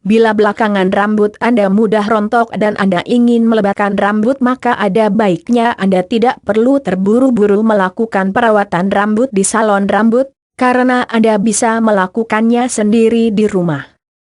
Bila belakangan rambut Anda mudah rontok dan Anda ingin melebatkan rambut, maka ada baiknya Anda tidak perlu terburu-buru melakukan perawatan rambut di salon rambut, karena Anda bisa melakukannya sendiri di rumah.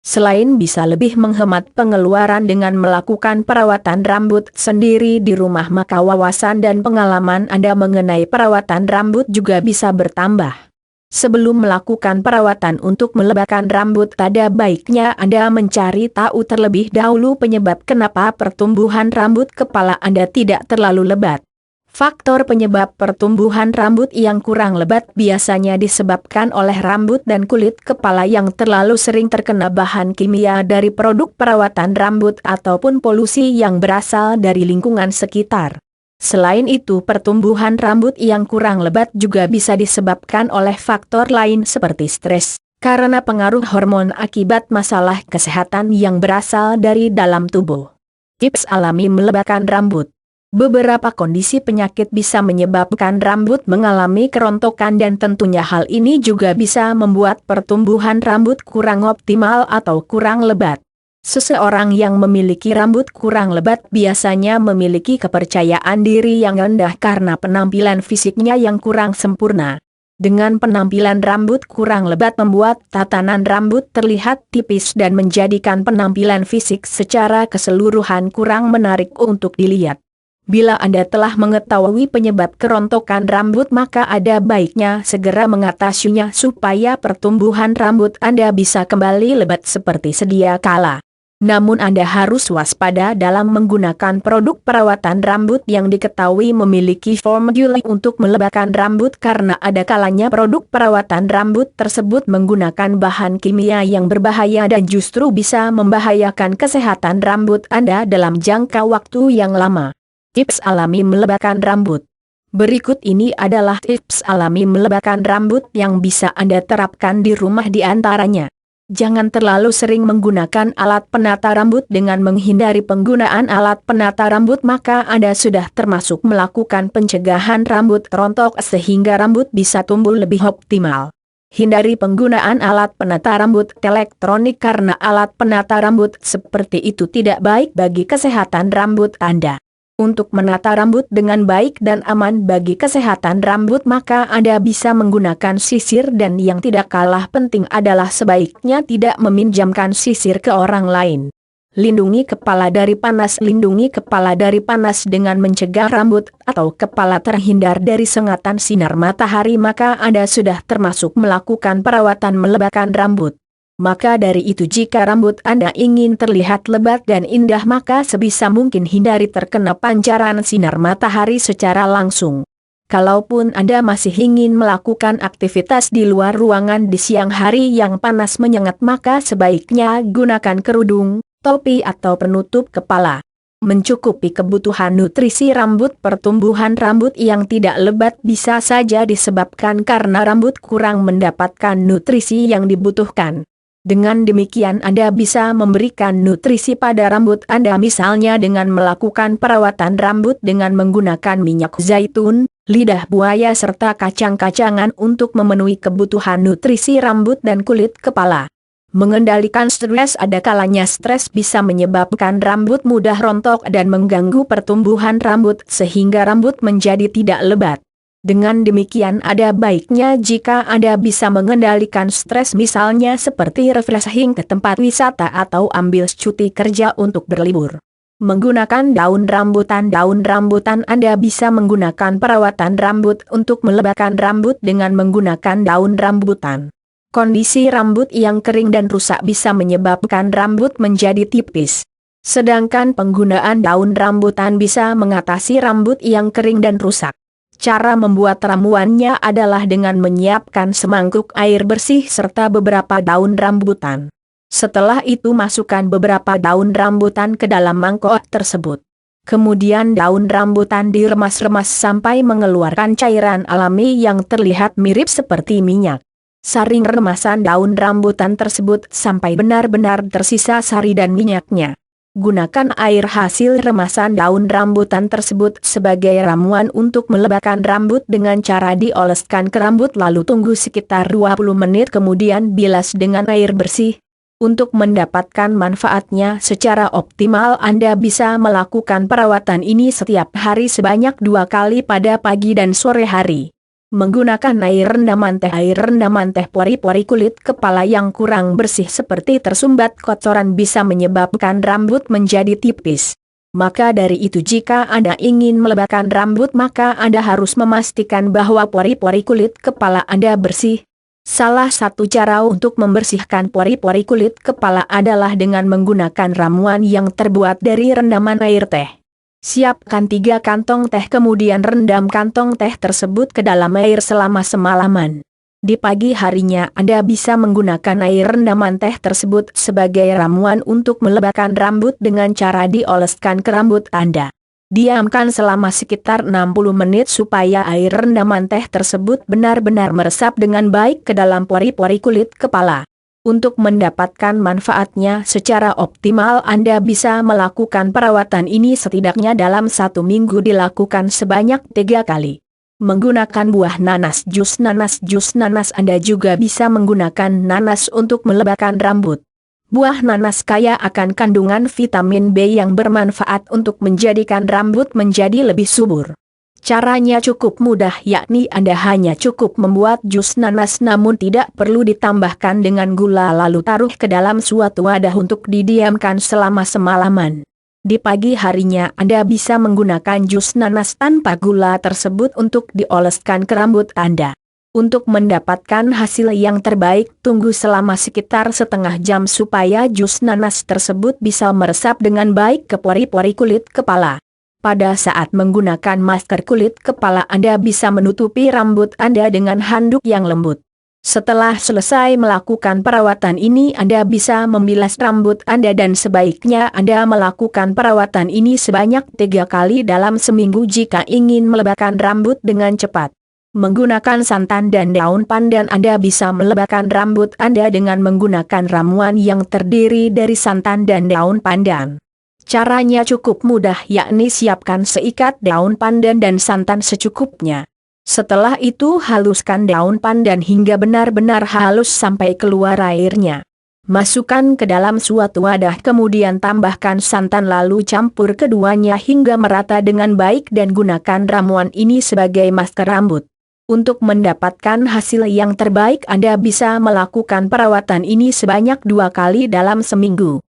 Selain bisa lebih menghemat pengeluaran dengan melakukan perawatan rambut sendiri di rumah, maka wawasan dan pengalaman Anda mengenai perawatan rambut juga bisa bertambah. Sebelum melakukan perawatan untuk melebatkan rambut, ada baiknya Anda mencari tahu terlebih dahulu penyebab kenapa pertumbuhan rambut kepala Anda tidak terlalu lebat. Faktor penyebab pertumbuhan rambut yang kurang lebat biasanya disebabkan oleh rambut dan kulit kepala yang terlalu sering terkena bahan kimia dari produk perawatan rambut ataupun polusi yang berasal dari lingkungan sekitar. Selain itu, pertumbuhan rambut yang kurang lebat juga bisa disebabkan oleh faktor lain seperti stres, karena pengaruh hormon akibat masalah kesehatan yang berasal dari dalam tubuh. Tips alami melebatkan rambut. Beberapa kondisi penyakit bisa menyebabkan rambut mengalami kerontokan dan tentunya hal ini juga bisa membuat pertumbuhan rambut kurang optimal atau kurang lebat. Seseorang yang memiliki rambut kurang lebat biasanya memiliki kepercayaan diri yang rendah karena penampilan fisiknya yang kurang sempurna. Dengan penampilan rambut kurang lebat membuat tatanan rambut terlihat tipis dan menjadikan penampilan fisik secara keseluruhan kurang menarik untuk dilihat. Bila Anda telah mengetahui penyebab kerontokan rambut, maka ada baiknya segera mengatasinya supaya pertumbuhan rambut Anda bisa kembali lebat seperti sedia kala. Namun Anda harus waspada dalam menggunakan produk perawatan rambut yang diketahui memiliki formula untuk melebatkan rambut, karena ada kalanya produk perawatan rambut tersebut menggunakan bahan kimia yang berbahaya dan justru bisa membahayakan kesehatan rambut Anda dalam jangka waktu yang lama. Tips alami melebatkan rambut. Berikut ini adalah tips alami melebatkan rambut yang bisa Anda terapkan di rumah. Di antaranya, jangan terlalu sering menggunakan alat penata rambut. Dengan menghindari penggunaan alat penata rambut, maka Anda sudah termasuk melakukan pencegahan rambut rontok sehingga rambut bisa tumbuh lebih optimal. Hindari penggunaan alat penata rambut elektronik karena alat penata rambut seperti itu tidak baik bagi kesehatan rambut Anda. Untuk menata rambut dengan baik dan aman bagi kesehatan rambut, maka Anda bisa menggunakan sisir, dan yang tidak kalah penting adalah sebaiknya tidak meminjamkan sisir ke orang lain. Lindungi kepala dari panas. Lindungi kepala dari panas dengan mencegah rambut atau kepala terhindar dari sengatan sinar matahari, maka Anda sudah termasuk melakukan perawatan melebatkan rambut. Maka dari itu, jika rambut Anda ingin terlihat lebat dan indah, maka sebisa mungkin hindari terkena pancaran sinar matahari secara langsung. Kalaupun Anda masih ingin melakukan aktivitas di luar ruangan di siang hari yang panas menyengat, maka sebaiknya gunakan kerudung, topi atau penutup kepala. Mencukupi kebutuhan nutrisi rambut. Pertumbuhan rambut yang tidak lebat bisa saja disebabkan karena rambut kurang mendapatkan nutrisi yang dibutuhkan. Dengan demikian Anda bisa memberikan nutrisi pada rambut Anda, misalnya dengan melakukan perawatan rambut dengan menggunakan minyak zaitun, lidah buaya serta kacang-kacangan untuk memenuhi kebutuhan nutrisi rambut dan kulit kepala. Mengendalikan stres. Ada kalanya stres bisa menyebabkan rambut mudah rontok dan mengganggu pertumbuhan rambut sehingga rambut menjadi tidak lebat. Dengan demikian ada baiknya jika Anda bisa mengendalikan stres, misalnya seperti refreshing ke tempat wisata atau ambil cuti kerja untuk berlibur. Menggunakan daun rambutan. Daun rambutan. Anda bisa menggunakan perawatan rambut untuk melebatkan rambut dengan menggunakan daun rambutan. Kondisi rambut yang kering dan rusak bisa menyebabkan rambut menjadi tipis. Sedangkan penggunaan daun rambutan bisa mengatasi rambut yang kering dan rusak. Cara membuat ramuannya adalah dengan menyiapkan semangkuk air bersih serta beberapa daun rambutan. Setelah itu masukkan beberapa daun rambutan ke dalam mangkok tersebut. Kemudian daun rambutan diremas-remas sampai mengeluarkan cairan alami yang terlihat mirip seperti minyak. Saring remasan daun rambutan tersebut sampai benar-benar tersisa sari dan minyaknya. Gunakan air hasil remasan daun rambutan tersebut sebagai ramuan untuk melebatkan rambut dengan cara dioleskan ke rambut lalu tunggu sekitar 20 menit kemudian bilas dengan air bersih. Untuk mendapatkan manfaatnya secara optimal Anda bisa melakukan perawatan ini setiap hari sebanyak 2 kali pada pagi dan sore hari. Menggunakan air rendaman teh pori-pori kulit kepala yang kurang bersih seperti tersumbat kotoran bisa menyebabkan rambut menjadi tipis. Maka dari itu jika Anda ingin melebatkan rambut maka Anda harus memastikan bahwa pori-pori kulit kepala Anda bersih. Salah satu cara untuk membersihkan pori-pori kulit kepala adalah dengan menggunakan ramuan yang terbuat dari rendaman air teh. Siapkan 3 kantong teh kemudian rendam kantong teh tersebut ke dalam air selama semalaman. Di pagi harinya Anda bisa menggunakan air rendaman teh tersebut sebagai ramuan untuk melebatkan rambut dengan cara dioleskan ke rambut Anda. Diamkan selama sekitar 60 menit supaya air rendaman teh tersebut benar-benar meresap dengan baik ke dalam pori-pori kulit kepala. Untuk mendapatkan manfaatnya secara optimal Anda bisa melakukan perawatan ini setidaknya dalam 1 minggu dilakukan sebanyak 3 kali. Menggunakan buah nanas jus nanas Anda juga bisa menggunakan nanas untuk melebatkan rambut. Buah nanas kaya akan kandungan vitamin B yang bermanfaat untuk menjadikan rambut menjadi lebih subur. Caranya cukup mudah yakni Anda hanya cukup membuat jus nanas namun tidak perlu ditambahkan dengan gula lalu taruh ke dalam suatu wadah untuk didiamkan selama semalaman. Di pagi harinya Anda bisa menggunakan jus nanas tanpa gula tersebut untuk dioleskan ke rambut Anda. Untuk mendapatkan hasil yang terbaik, tunggu selama sekitar setengah jam supaya jus nanas tersebut bisa meresap dengan baik ke pori-pori kulit kepala. Pada saat menggunakan masker kulit kepala Anda bisa menutupi rambut Anda dengan handuk yang lembut. Setelah selesai melakukan perawatan ini Anda bisa membilas rambut Anda dan sebaiknya Anda melakukan perawatan ini sebanyak 3 kali dalam seminggu jika ingin melebatkan rambut dengan cepat. Menggunakan santan dan daun pandan Anda bisa melebatkan rambut Anda dengan menggunakan ramuan yang terdiri dari santan dan daun pandan. Caranya cukup mudah yakni siapkan seikat daun pandan dan santan secukupnya. Setelah itu haluskan daun pandan hingga benar-benar halus sampai keluar airnya. Masukkan ke dalam suatu wadah kemudian tambahkan santan lalu campur keduanya hingga merata dengan baik dan gunakan ramuan ini sebagai masker rambut. Untuk mendapatkan hasil yang terbaik Anda bisa melakukan perawatan ini sebanyak 2 kali dalam seminggu.